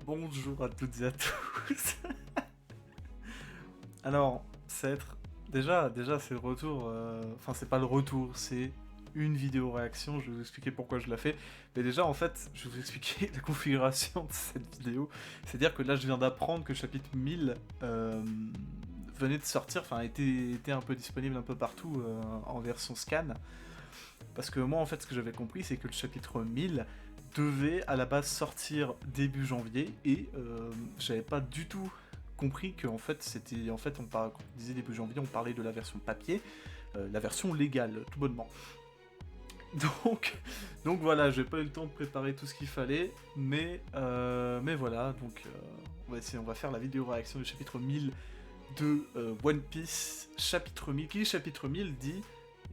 Bonjour à toutes et à tous. Alors, c'est être... Déjà c'est le retour... Enfin, c'est pas le retour, c'est une vidéo réaction. Je vais vous expliquer pourquoi je la fais. Mais déjà, en fait, je vais vous expliquer la configuration de cette vidéo. C'est-à-dire que là, je viens d'apprendre que le chapitre 1000 venait de sortir, enfin, était un peu disponible un peu partout en version scan. Parce que moi, en fait, ce que j'avais compris, c'est que le chapitre 1000 devait à la base sortir début janvier et j'avais pas du tout compris que en fait c'était quand on disait début janvier, on parlait de la version papier, la version légale, tout bonnement. Donc voilà, j'ai pas eu le temps de préparer tout ce qu'il fallait, mais voilà, donc on va faire la vidéo réaction du chapitre 1000 de One Piece, chapitre 1000. Qui dit chapitre 1000 dit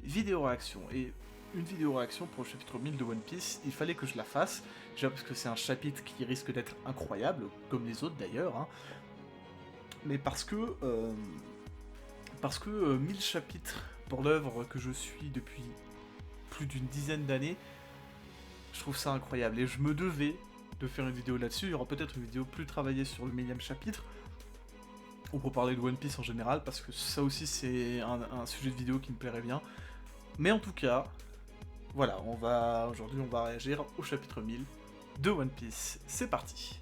vidéo réaction. Et une vidéo réaction pour le chapitre 1000 de One Piece, il fallait que je la fasse, déjà parce que c'est un chapitre qui risque d'être incroyable, comme les autres d'ailleurs, hein, mais parce que 1000 chapitres pour l'œuvre que je suis depuis plus d'une dizaine d'années, je trouve ça incroyable, et je me devais de faire une vidéo là-dessus. Il y aura peut-être une vidéo plus travaillée sur le 1000e chapitre, ou pour parler de One Piece en général, parce que ça aussi c'est un sujet de vidéo qui me plairait bien. Mais en tout cas, voilà, aujourd'hui on va réagir au chapitre 1000 de One Piece. C'est parti.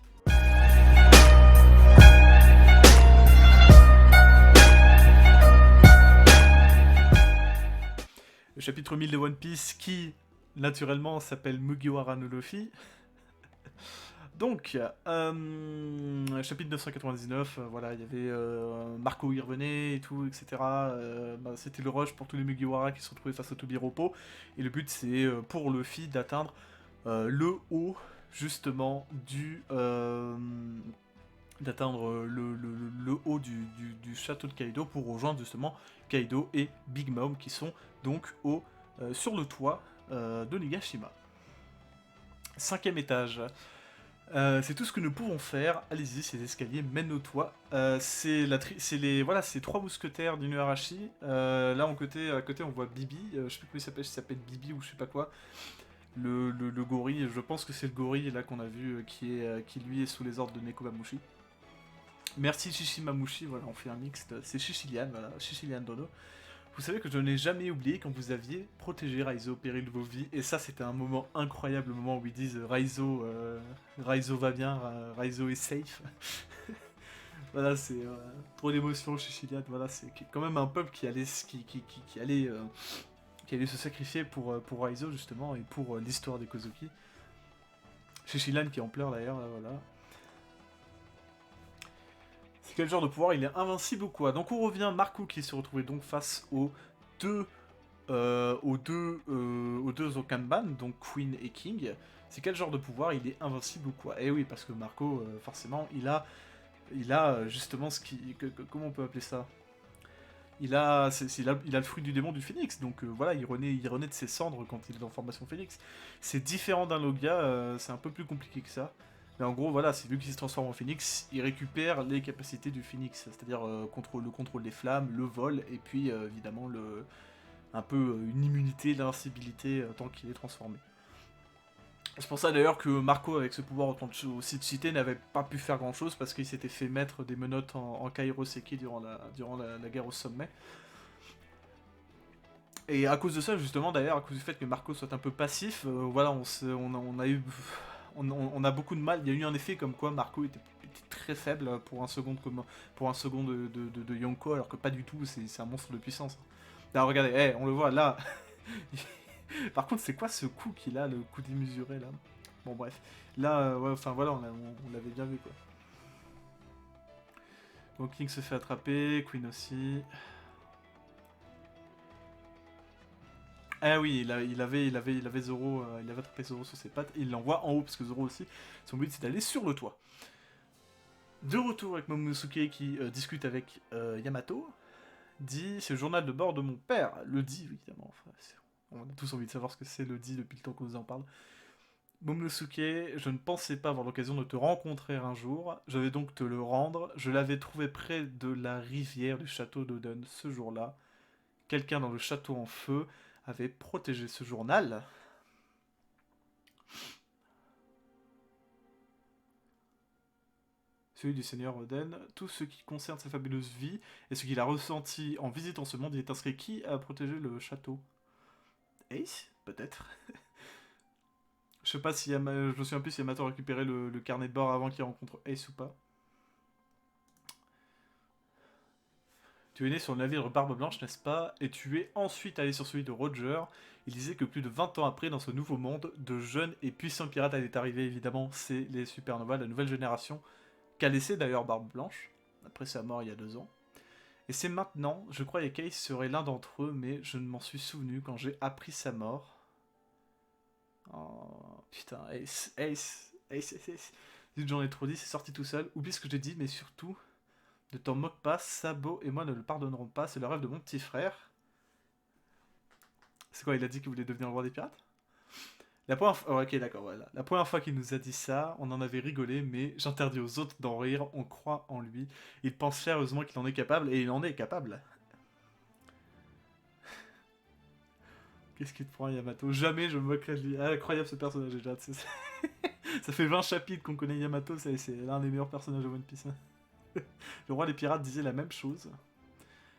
Le chapitre 1000 de One Piece qui, naturellement, s'appelle Mugiwara no Luffy. Donc, chapitre 999, voilà, il y avait Marco y revenait et tout, etc. C'était le rush pour tous les Mugiwara qui se retrouvaient face au Tobiropo. Et le but, c'est pour Luffy d'atteindre le haut, justement, d'atteindre le haut du château de Kaido pour rejoindre justement Kaido et Big Mom qui sont donc sur le toit de Nigashima. 5e étage. C'est tout ce que nous pouvons faire. Allez-y, ces escaliers mènent au toit. C'est les trois mousquetaires d'Inuarashi. Là, à côté, on voit Bibi. Je sais plus comment il s'appelle Bibi ou je sais pas quoi. Le gorille, je pense que c'est le gorille là qu'on a vu qui lui est sous les ordres de Nekomamushi. Merci Shishimamushi, voilà, on fait un mixte. C'est Shishilian, voilà, Shishilian Dono. Vous savez que je n'ai jamais oublié quand vous aviez protégé Raizo au péril de vos vies, et ça c'était un moment incroyable, le moment où ils disent Raizo va bien, Raizo est safe. Voilà, c'est trop d'émotions chez Chiliad, voilà, c'est quand même un peuple qui allait, qui allait se sacrifier pour Raizo justement, et pour l'histoire des Kozuki. Chez Shishilian qui en pleure d'ailleurs, là, voilà. C'est quel genre de pouvoir? Il est invincible ou quoi? Donc on revient, Marco qui s'est retrouvé donc face aux deux Okanban, donc Queen et King. C'est quel genre de pouvoir? Il est invincible ou quoi? Eh oui, parce que Marco, forcément, il a justement ce qui... comment on peut appeler ça? Il a le fruit du démon du phénix, donc voilà, il renaît de ses cendres quand il est en formation phénix. C'est différent d'un Logia, c'est un peu plus compliqué que ça. Mais en gros, voilà, c'est lui qui se transforme en phénix, il récupère les capacités du phénix, c'est-à-dire le contrôle des flammes, le vol, et puis évidemment un peu une immunité, l'invincibilité tant qu'il est transformé. C'est pour ça d'ailleurs que Marco, avec ce pouvoir aussi de cité, n'avait pas pu faire grand chose parce qu'il s'était fait mettre des menottes en Kairoseki durant la guerre au sommet. Et à cause de ça, justement, d'ailleurs, à cause du fait que Marco soit un peu passif, voilà, on a beaucoup de mal. Il y a eu un effet comme quoi Marco était très faible pour un second de Yonko, alors que pas du tout, c'est un monstre de puissance. Là, regardez, on le voit là. Par contre, c'est quoi ce coup qu'il a, le coup démesuré là? Bon, bref. Là, ouais, enfin voilà, on l'avait bien vu quoi. Donc King se fait attraper, Queen aussi. Ah oui, il avait Zoro, il avait attrapé Zoro sur ses pattes et il l'envoie en haut parce que Zoro aussi, son but c'est d'aller sur le toit. De retour avec Momonosuke qui discute avec Yamato, dit c'est le journal de bord de mon père, le dit évidemment. Enfin, on a tous envie de savoir ce que c'est le dit depuis le temps qu'on nous en parle. Momonosuke, je ne pensais pas avoir l'occasion de te rencontrer un jour, je vais donc te le rendre. Je l'avais trouvé près de la rivière du château d'Oden ce jour-là. Quelqu'un dans le château en feu avait protégé ce journal. celui du Seigneur Oden. Tout ce qui concerne sa fabuleuse vie et ce qu'il a ressenti en visitant ce monde, il est inscrit. Qui a protégé le château? Ace? Peut-être. Je sais pas si je me souviens plus si Yamato a récupéré le carnet de bord avant qu'il rencontre Ace ou pas. Tu es né sur le navire Barbe Blanche, n'est-ce pas? Et tu es ensuite allé sur celui de Roger. Il disait que plus de 20 ans après, dans ce nouveau monde, de jeunes et puissants pirates allaient arriver, évidemment, c'est les Supernovas, la nouvelle génération, qu'a laissé d'ailleurs Barbe Blanche, après sa mort il y a 2 ans. Et c'est maintenant, je croyais qu'Ace serait l'un d'entre eux, mais je ne m'en suis souvenu quand j'ai appris sa mort. Oh, putain, Ace. J'en ai trop dit, c'est sorti tout seul. Oublie ce que j'ai dit, mais surtout, ne t'en moque pas, Sabo et moi ne le pardonnerons pas, c'est le rêve de mon petit frère. C'est quoi, il a dit qu'il voulait devenir le roi des pirates? La première fois... oh, ok, d'accord, voilà. La première fois qu'il nous a dit ça, on en avait rigolé, mais j'interdis aux autres d'en rire, on croit en lui. Il pense sérieusement qu'il en est capable, et il en est capable. Qu'est-ce qu'il te prend, Yamato? Jamais je me moquerai de lui. Ah, incroyable ce personnage déjà. Ça fait 20 chapitres qu'on connaît Yamato, c'est l'un des meilleurs personnages de One Piece. Le roi des pirates disait la même chose.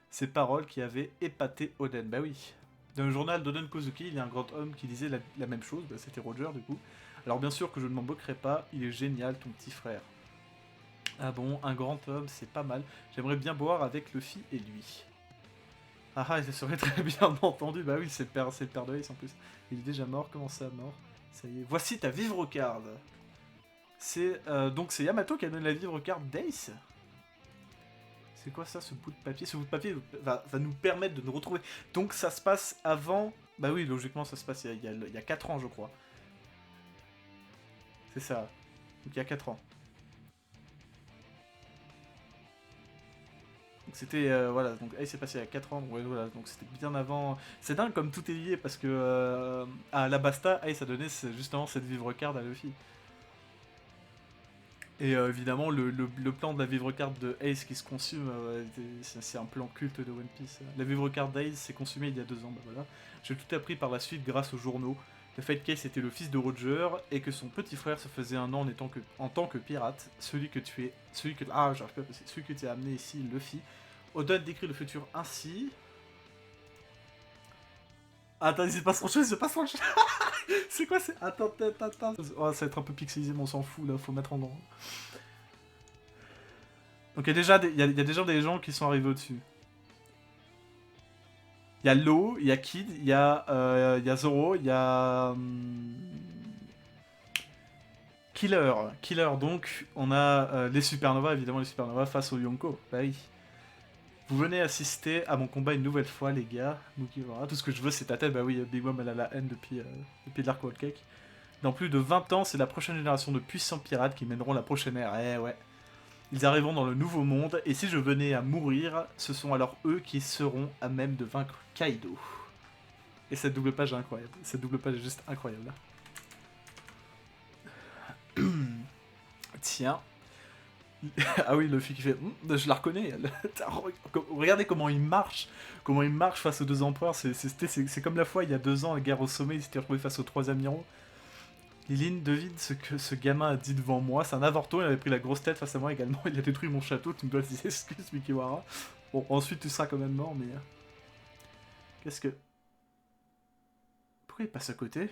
Ces paroles qui avaient épaté Oden. Bah oui. Dans le journal d'Oden Kozuki, il y a un grand homme qui disait la même chose. Bah, c'était Roger du coup. Alors bien sûr que je ne m'en moquerai pas, il est génial ton petit frère. Ah bon, un grand homme, c'est pas mal. J'aimerais bien boire avec Luffy et lui. Ah ah, ça serait très bien entendu. Bah oui, c'est le père de Ace en plus. Il est déjà mort, comment ça mort? Ça y est. Voici ta vivre card. Donc c'est Yamato qui a donné la vivre card d'Ace. C'est quoi ça, ce bout de papier? Ce bout de papier va nous permettre de nous retrouver. Donc ça se passe avant... Bah oui, logiquement ça se passe il y a 4 ans je crois. C'est ça. Donc il y a 4 ans. Donc c'était... voilà, donc Ace s'est passé il y a 4 ans. Donc, ouais, voilà, donc c'était bien avant... C'est dingue comme tout est lié parce que... à Alabasta, Ace a donné justement cette vivre card à Luffy. Et évidemment, le plan de la vivre carte de Ace qui se consume, c'est un plan culte de One Piece. La vivre carte d'Ace s'est consumée il y a 2 ans, bah voilà. J'ai tout appris par la suite grâce aux journaux. Le fait qu'Ace était le fils de Roger et que son petit frère se faisait un nom en tant que pirate. Celui que tu as amené ici, Luffy. Oden décrit le futur ainsi. Attends, il se passe autre chose, il se passe autre chose. C'est quoi, c'est... Attends. Oh, ça va être un peu pixelisé, mais on s'en fout, là, faut mettre en grand. Donc il y a déjà des gens qui sont arrivés au-dessus. Il y a Law, il y a Kid, il y a Zoro, il y a... Killer, donc on a les Supernovas, évidemment les Supernovas face aux Yonko. Bah oui. Vous venez assister à mon combat une nouvelle fois, les gars. Mugiwara. Tout ce que je veux, c'est ta tête. Bah oui, Big Mom, elle a la haine depuis Dark World Cake. Dans plus de 20 ans, c'est la prochaine génération de puissants pirates qui mèneront la prochaine ère. Eh ouais. Ils arriveront dans le nouveau monde, et si je venais à mourir, ce sont alors eux qui seront à même de vaincre Kaido. Et cette double page est incroyable. Cette double page est juste incroyable. Tiens. Ah oui, le fille qui fait... je la reconnais. Regardez comment il marche. Comment il marche face aux 2 empereurs. C'est comme la fois, il y a 2 ans, la guerre au sommet, il s'était retrouvé face aux 3 amiraux. Liline, devine ce que ce gamin a dit devant moi. C'est un avorton, il avait pris la grosse tête face à moi également. Il a détruit mon château, tu me dois des excuses, Mugiwara. Bon, ensuite tu seras quand même mort, mais... Qu'est-ce que... Pourquoi il passe à côté?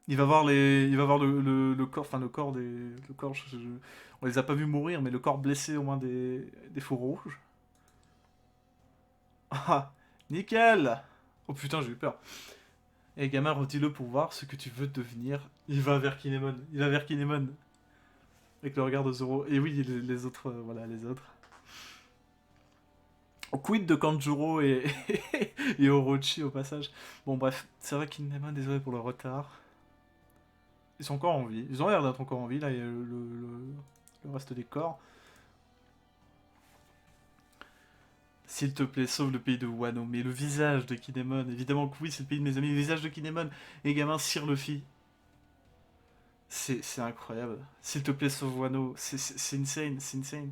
Il va voir le corps, enfin le corps des... Le corps, on les a pas vus mourir, mais le corps blessé au moins des faux rouges. Ah, nickel! Oh putain, j'ai eu peur. Et gamin, redis-le pour voir ce que tu veux devenir. Il va vers Kinemon. Avec le regard de Zoro. Et oui, les autres, voilà, les autres. Quid de Kanjuro et Orochi au passage. Bon bref, c'est vrai Kinemon, désolé pour le retard. Ils sont encore en vie. Ils ont l'air d'être encore en vie, là, il y a le reste des corps. S'il te plaît, sauve le pays de Wano. Mais le visage de Kinemon, évidemment que oui, c'est le pays de mes amis. Le visage de Kinemon et gamin Sir Luffy. C'est incroyable. S'il te plaît, sauve Wano. C'est insane, c'est insane.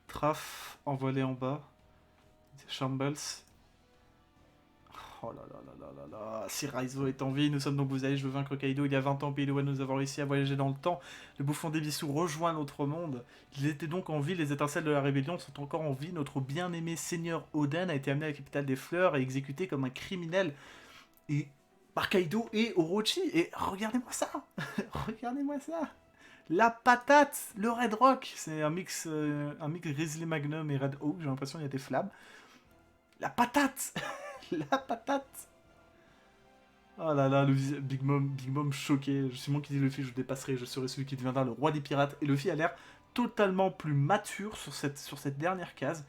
Traf, envolé en bas. Shambles. Oh là là là là là là. Si Raizo est en vie, nous sommes donc vous allez, je veux vaincre Kaido. Il y a 20 ans, pays de Wano, nous avons réussi à voyager dans le temps. Le bouffon d'Ebisu rejoint notre monde. Il était donc en vie, les étincelles de la rébellion sont encore en vie. Notre bien-aimé seigneur Oden a été amené à la capitale des fleurs et exécuté comme un criminel. Et par Kaido et Orochi. Et regardez-moi ça. Regardez-moi ça. La patate, le Red Rock. C'est un mix Grizzly Magnum et Red Hawk. J'ai l'impression qu'il y a des flammes. La patate. La patate. Oh là là, Big Mom choqué. Je suis moi qui dis Luffy, je dépasserai, je serai celui qui deviendra le roi des pirates. Et Luffy a l'air totalement plus mature sur cette dernière case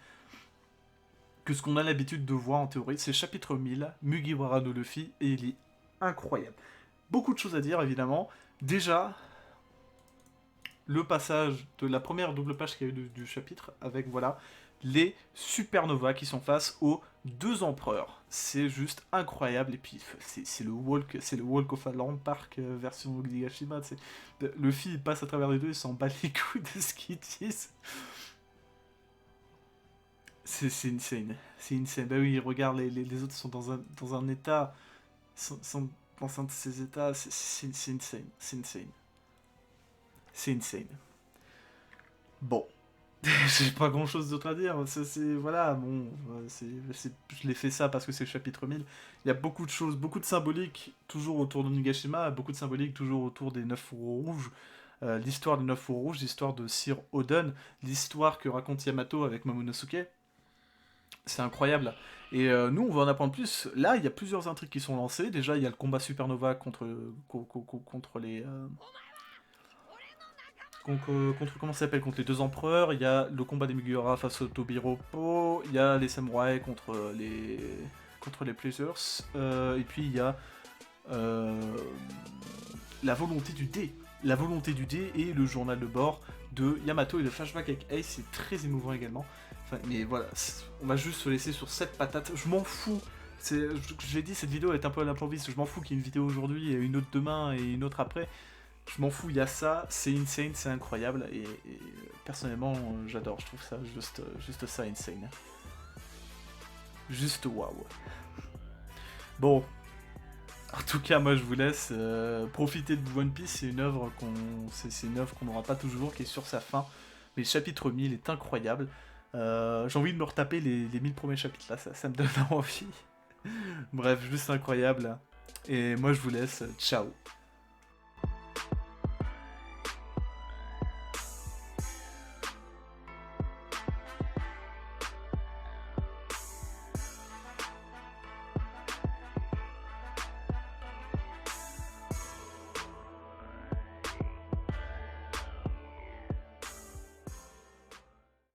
que ce qu'on a l'habitude de voir en théorie. C'est chapitre 1000, Mugiwara no Luffy, et il est incroyable. Beaucoup de choses à dire, évidemment. Déjà, le passage de la première double page qu'il y a eu du chapitre, avec, voilà, les supernovas qui sont face aux deux empereurs. C'est juste incroyable. Et puis, c'est le Walk of Aland Park version Onigashima. Luffy, il passe à travers les deux, il s'en bat les couilles de ce qu'ils disent. C'est insane. C'est insane. Bah oui, regarde, les autres sont dans un état... sont dans un de ces états... C'est insane. C'est insane. C'est insane. Bon. J'ai pas grand chose d'autre à dire. Voilà, bon. Je l'ai fait ça parce que c'est le chapitre 1000. Il y a beaucoup de choses, beaucoup de symboliques toujours autour de Nigashima, beaucoup de symboliques toujours autour des 9 fourreaux rouges. L'histoire des 9 fourreaux rouges, l'histoire de Sir Oden, l'histoire que raconte Yamato avec Momonosuke. C'est incroyable. Et nous, on va en apprendre plus. Là, il y a plusieurs intrigues qui sont lancées. Déjà, il y a le combat Supernova contre les... contre comment ça s'appelle, contre les deux empereurs. Il y a le combat des Mugiwara face au Tobiropo. Il y a les samouraïs contre les Pleasures. Et puis, il y a la volonté du dé. La volonté du dé et le journal de bord de Yamato et le flashback avec Ace. C'est très émouvant également. Enfin, mais voilà, on va juste se laisser sur cette patate. Je m'en fous. Je l'ai dit, cette vidéo est un peu à l'improviste. Je m'en fous qu'il y ait une vidéo aujourd'hui et une autre demain et une autre après. Je m'en fous, il y a ça, c'est insane, c'est incroyable. Et personnellement, j'adore. Je trouve ça juste ça insane. Juste waouh. Bon. En tout cas, moi je vous laisse profiter de One Piece. C'est une œuvre qu'on n'aura pas toujours, qui est sur sa fin. Mais le chapitre 1000 est incroyable. J'ai envie de me retaper les 1000 premiers chapitres là, ça me donne envie. Bref, juste incroyable. Et moi je vous laisse, ciao.